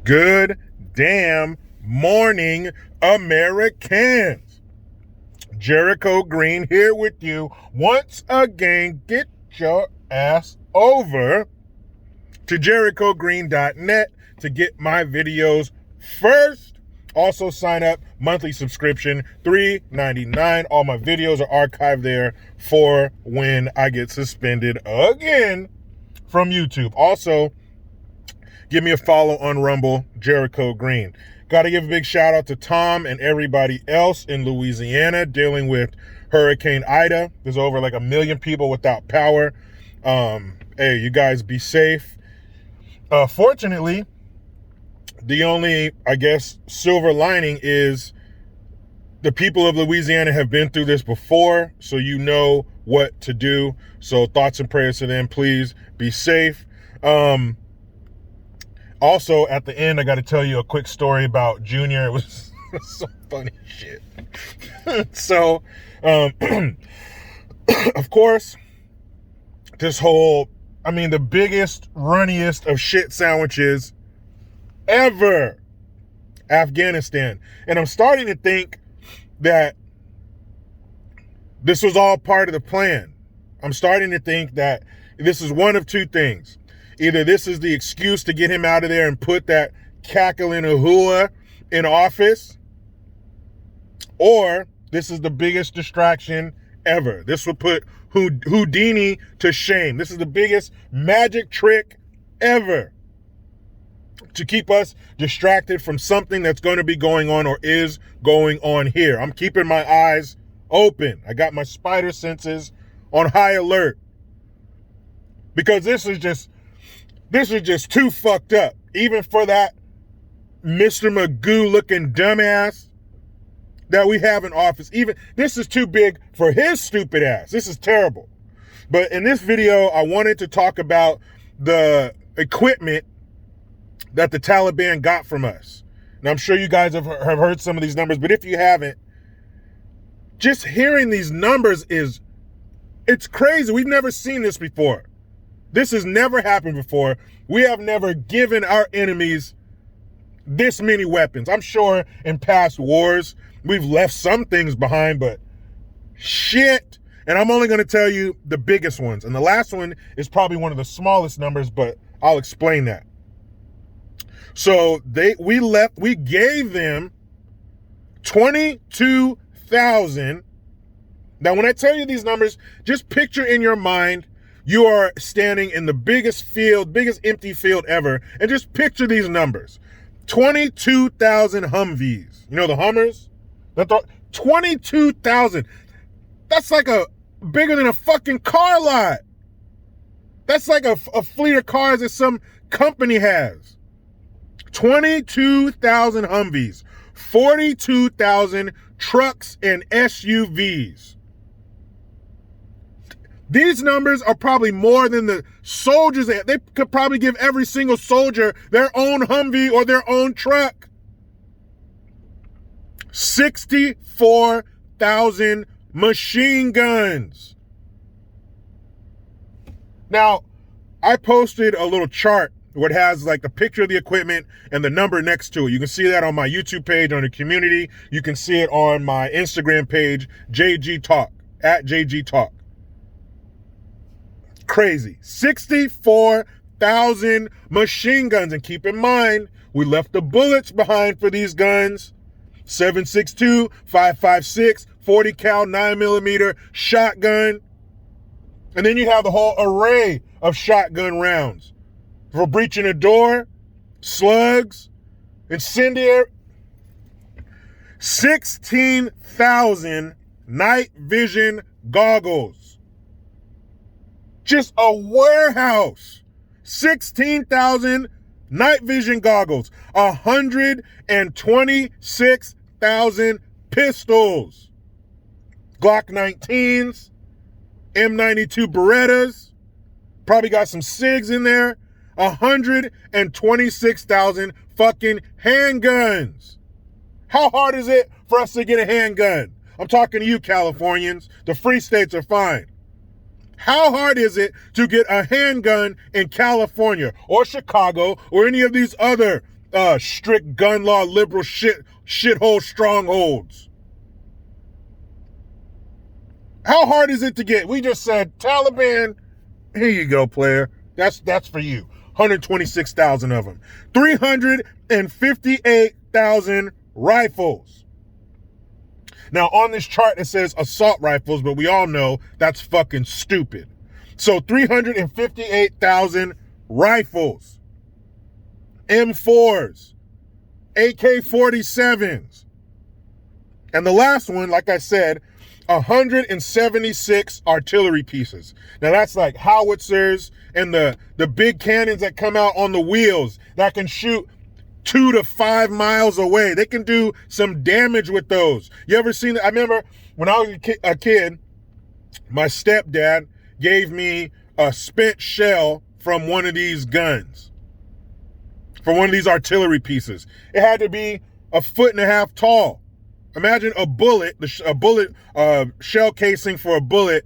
Good damn morning, Americans. Jericho Green here with you once again. Get your ass over to jerichogreen.net to get my videos first. Also sign up, monthly subscription, $3.99. All my videos are archived there for when I get suspended again from YouTube. Also, give me a follow on Rumble, Jericho Green. Got to give a big shout out to Tom and everybody else in Louisiana dealing with Hurricane Ida. There's over like 1 million people without power. Hey, you guys be safe. Fortunately, the only, I guess, silver lining is the people of Louisiana have been through this before, so you know what to do. So thoughts and prayers to them. Please be safe. Also, at the end, I got to tell you a quick story about Junior. It was some funny shit. So, of course, this whole, the biggest, runniest of shit sandwiches ever, Afghanistan. And I'm starting to think that this was all part of the plan. I'm starting to think that this is one of two things. Either this is the excuse to get him out of there and put that cackling Ahua in office, or this is the biggest distraction ever. This would put Houdini to shame. This is the biggest magic trick ever to keep us distracted from something that's going to be going on or is going on here. I'm keeping my eyes open. I got my spider senses on high alert because this is just too fucked up. Even for that Mr. Magoo looking dumbass that we have in office. Even this is too big for his stupid ass. This is terrible. But in this video, I wanted to talk about the equipment that the Taliban got from us. Now, I'm sure you guys have heard some of these numbers, but if you haven't, just hearing these numbers it's crazy. We've never seen this before. This has never happened before. We have never given our enemies this many weapons. I'm sure in past wars, we've left some things behind, but shit. And I'm only going to tell you the biggest ones. And the last one is probably one of the smallest numbers, but I'll explain that. So we gave them 22,000. Now, when I tell you these numbers, just picture in your mind, you are standing in the biggest empty field ever, and just picture these numbers. 22,000 Humvees. You know the Hummers? 22,000. That's like bigger than a fucking car lot. That's like a fleet of cars that some company has. 22,000 Humvees. 42,000 trucks and SUVs. These numbers are probably more than the soldiers. They could probably give every single soldier their own Humvee or their own truck. 64,000 machine guns. Now, I posted a little chart where it has like a picture of the equipment and the number next to it. You can see that on my YouTube page, on the community. You can see it on my Instagram page, JG Talk, at JG Talk. Crazy. 64,000 machine guns. And keep in mind, we left the bullets behind for these guns. 7.62, 5.56, 40 cal 9mm shotgun. And then you have the whole array of shotgun rounds for breaching a door, slugs, incendiary. 16,000 night vision goggles. Just a warehouse. 16,000 night vision goggles. 126,000 pistols. Glock 19s. M92 Berettas. Probably got some SIGs in there. 126,000 fucking handguns. How hard is it for us to get a handgun? I'm talking to you, Californians. The free states are fine. How hard is it to get a handgun in California or Chicago or any of these other strict gun law, liberal shithole strongholds. How hard is it to get? We just said, Taliban, here you go, player. That's for you. 126,000 of them. 358,000 rifles. Now, on this chart, it says assault rifles, but we all know that's fucking stupid. So 358,000 rifles, M4s, AK-47s. And the last one, like I said, 176 artillery pieces. Now that's like howitzers and the big cannons that come out on the wheels that can shoot 2 to 5 miles away. They can do some damage with those. You ever seen it? I remember when I was a kid, my stepdad gave me a spent shell from one of these guns, from one of these artillery pieces. It had to be 1.5 feet tall. Imagine a bullet, shell casing for a bullet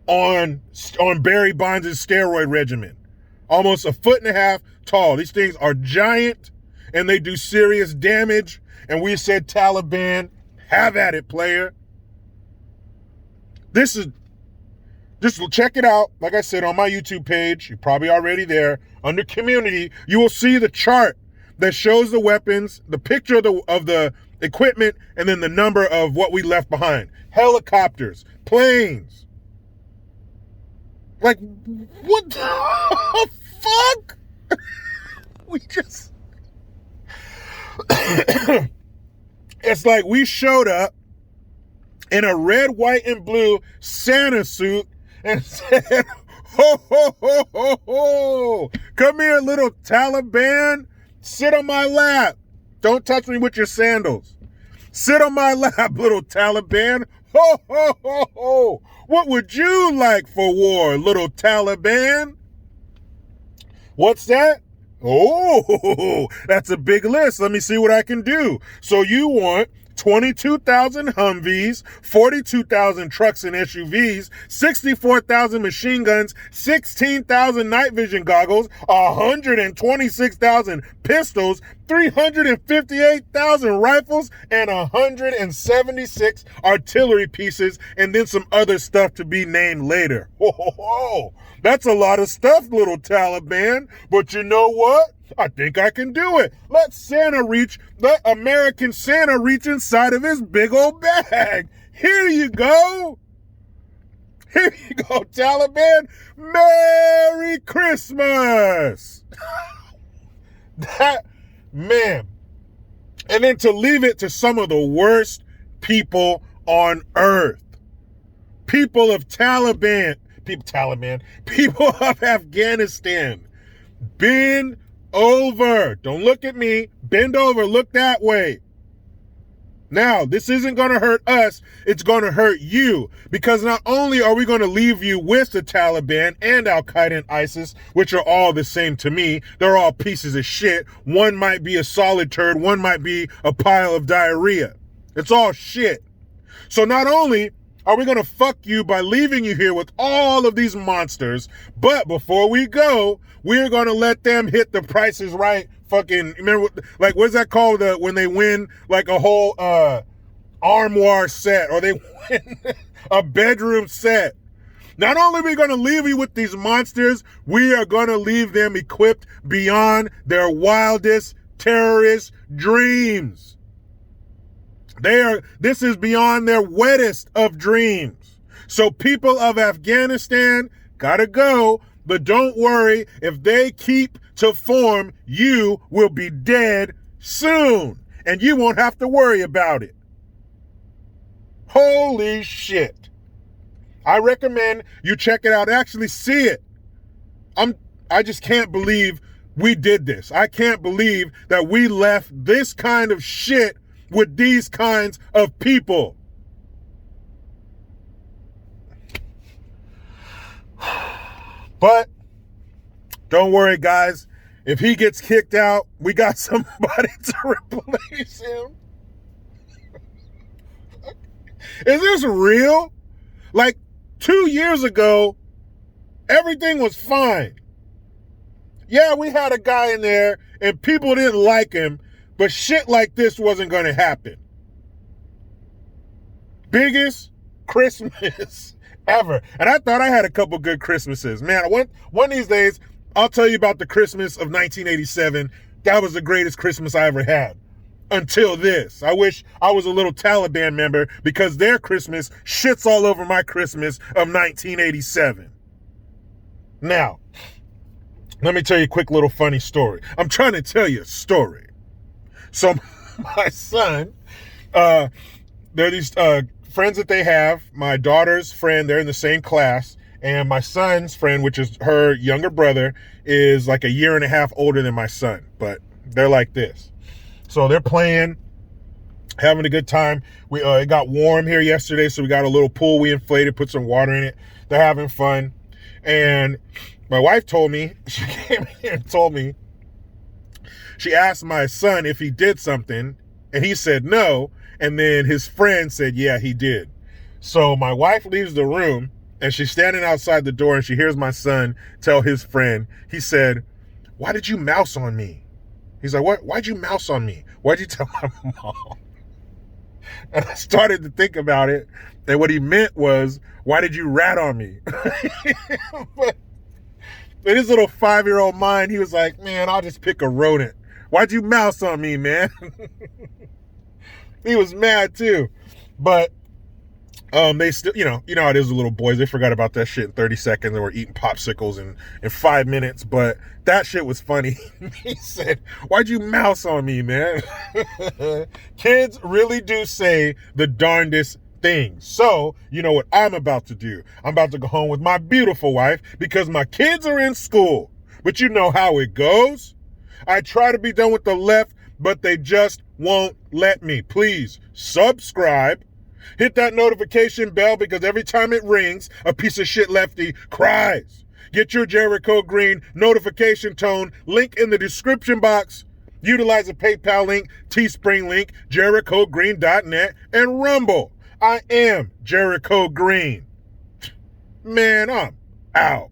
on Barry Bonds' steroid regimen. Almost 1.5 feet tall. These things are giant and they do serious damage. And we said, Taliban, have at it, player. Just check it out. Like I said, on my YouTube page, you're probably already there. Under community, you will see the chart that shows the weapons, the picture of the equipment, and then the number of what we left behind. Helicopters, planes. Like, what the fuck? We just... It's like we showed up in a red, white, and blue Santa suit and said, ho, ho, ho, ho, ho. Come here, little Taliban. Sit on my lap. Don't touch me with your sandals. Sit on my lap, little Taliban. Ho, ho, ho, ho. What would you like for war, little Taliban? What's that? Oh, that's a big list. Let me see what I can do. So you want 22,000 Humvees, 42,000 trucks and SUVs, 64,000 machine guns, 16,000 night vision goggles, 126,000 pistols, 358,000 rifles, and 176 artillery pieces, and then some other stuff to be named later. Ho, ho, ho. That's a lot of stuff, little Taliban. But you know what? I think I can do it. Let American Santa reach inside of his big old bag. Here you go. Here you go, Taliban. Merry Christmas. That, man. And then to leave it to some of the worst people on earth. People of people of Afghanistan. Bend over. Don't look at me. Bend over. Look that way. Now, this isn't going to hurt us. It's going to hurt you, because not only are we going to leave you with the Taliban and Al-Qaeda and ISIS, which are all the same to me. They're all pieces of shit. One might be a solid turd. One might be a pile of diarrhea. It's all shit. So not only are we going to fuck you by leaving you here with all of these monsters, but before we go, we're going to let them hit the Price is Right fucking, remember, like, what's that called, when they win, like, a whole armoire set, or they win a bedroom set. Not only are we going to leave you with these monsters, we are going to leave them equipped beyond their wildest terrorist dreams. This is beyond their wettest of dreams. So people of Afghanistan gotta go, but don't worry, if they keep to form, you will be dead soon, and you won't have to worry about it. Holy shit. I recommend you check it out, actually see it. I just can't believe we did this. I can't believe that we left this kind of shit with these kinds of people. But don't worry, guys. If he gets kicked out, we got somebody to replace him. Is this real? Like 2 years ago, everything was fine. Yeah, we had a guy in there and people didn't like him, but shit like this wasn't going to happen. Biggest Christmas ever. And I thought I had a couple good Christmases. Man, one of these days, I'll tell you about the Christmas of 1987. That was the greatest Christmas I ever had. Until this. I wish I was a little Taliban member because their Christmas shits all over my Christmas of 1987. Now, let me tell you a quick little funny story. I'm trying to tell you a story. So my son, there are these friends that they have. My daughter's friend, they're in the same class. And my son's friend, which is her younger brother, is like a year and a half older than my son. But they're like this. So they're playing, having a good time. It got warm here yesterday, so we got a little pool we inflated, put some water in it. They're having fun. And my wife told me, she came here and told me, she asked my son if he did something, and he said no. And then his friend said, yeah, he did. So my wife leaves the room, and she's standing outside the door, and she hears my son tell his friend, he said, why did you mouse on me? He's like, what? Why'd you mouse on me? Why'd you tell my mom? And I started to think about it. And what he meant was, why did you rat on me? But in his little 5-year-old mind, he was like, man, I'll just pick a rodent. Why'd you mouse on me, man? He was mad too. But they still, you know how it is with little boys. They forgot about that shit in 30 seconds and were eating popsicles in 5 minutes. But that shit was funny. He said, why'd you mouse on me, man? Kids really do say the darndest things. So, you know what I'm about to do? I'm about to go home with my beautiful wife because my kids are in school. But you know how it goes. I try to be done with the left, but they just won't let me. Please subscribe. Hit that notification bell because every time it rings, a piece of shit lefty cries. Get your Jericho Green notification tone. Link in the description box. Utilize a PayPal link, Teespring link, JerichoGreen.net, and Rumble. I am Jericho Green. Man, I'm out.